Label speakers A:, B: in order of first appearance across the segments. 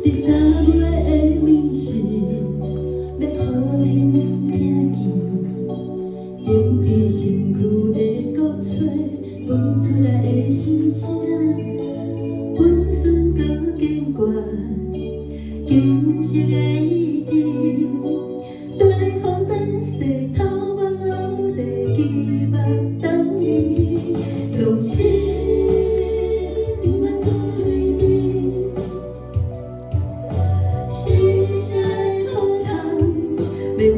A: 第三月的暝是要予恁听见，停伫身躯的鼓吹，分出来的心声，温顺搁坚决，金色的意志，对风灯洗头发落地，记目等你，从心。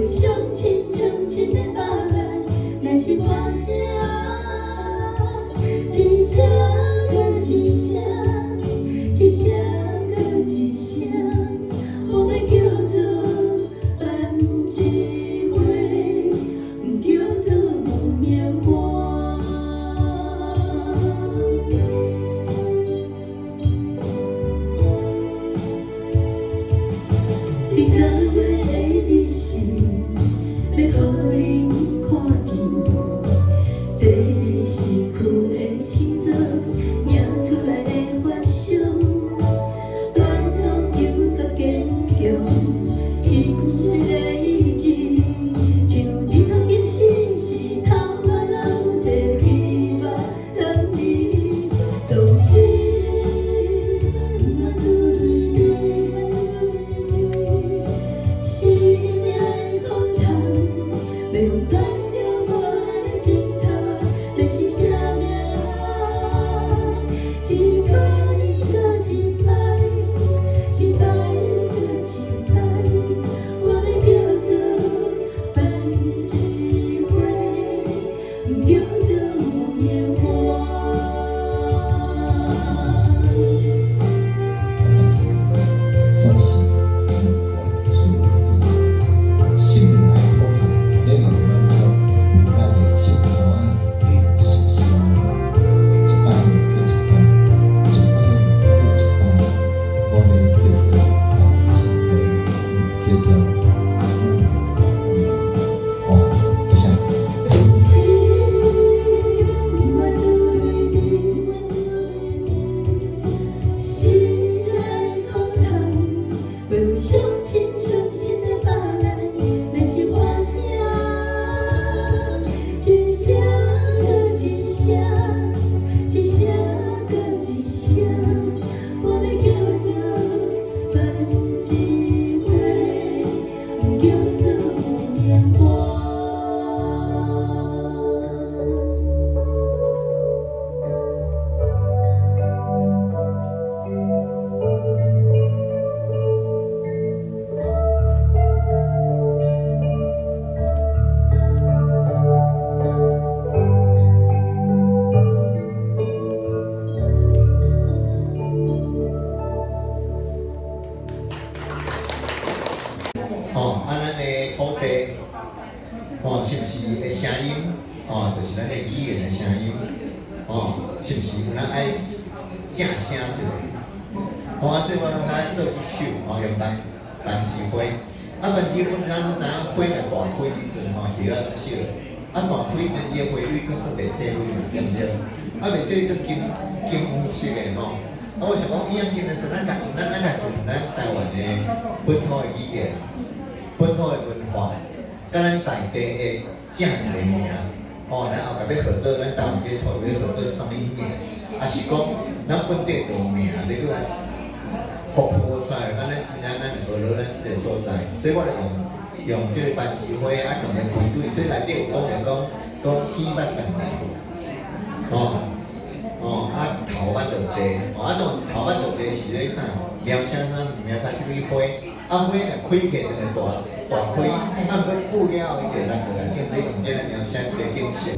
A: 相亲相亲的把来，若是歌声，一声搁一声，一声搁一声，我要叫做万枝花，叫做木棉花。第三月的日时。 要予恁看见，坐伫身躯的星座，映出来的发香，端庄又搁坚强，银色的意志，像日头金星，是头发落地，希望等你从心。 用断掉无咱的尽头，咱是啥名？一摆搁一摆，一摆搁一摆，我要叫做万枝花，叫做木棉花。
B: 相信我是你，心灵爱好看。 你慢慢做，咱的生活越是香，一摆搁一摆，一摆搁一摆，我们叫做万枝花，叫做花，就像。
A: 真心我做你，心在空堂，为相亲相亲的把来，那些花香。 一声搁一声，一声搁一声，我要叫做万枝花，叫做木棉花。
B: 咱的土地，是不是的声音？就是咱的语言的声音，是不是有咱爱正声一个？所以我咱做一首，用万枝花。万枝花咱知影花若大开以阵，叶啊足少，大开以阵伊的花蕊佫说袂细蕊嘛，对毋对？袂细佫金黄色的我想讲，以后变的是咱用咱台湾的本土的语言。 本土的文化，甲咱在地的正一个名，咱后壁要合作，咱台湾街头要合作啥物名？啊是讲咱本地个名，要搁来复活出来，咱真正咱学落咱即个所在，所以我就用即个万枝花啊，同个规矩，所以内底有讲起捌等的，头捌落地，头捌落地是咧啥？描写啥？描写即个花。 花若开起就会大开，不过久了后伊就咱就来用这个描写一个景色。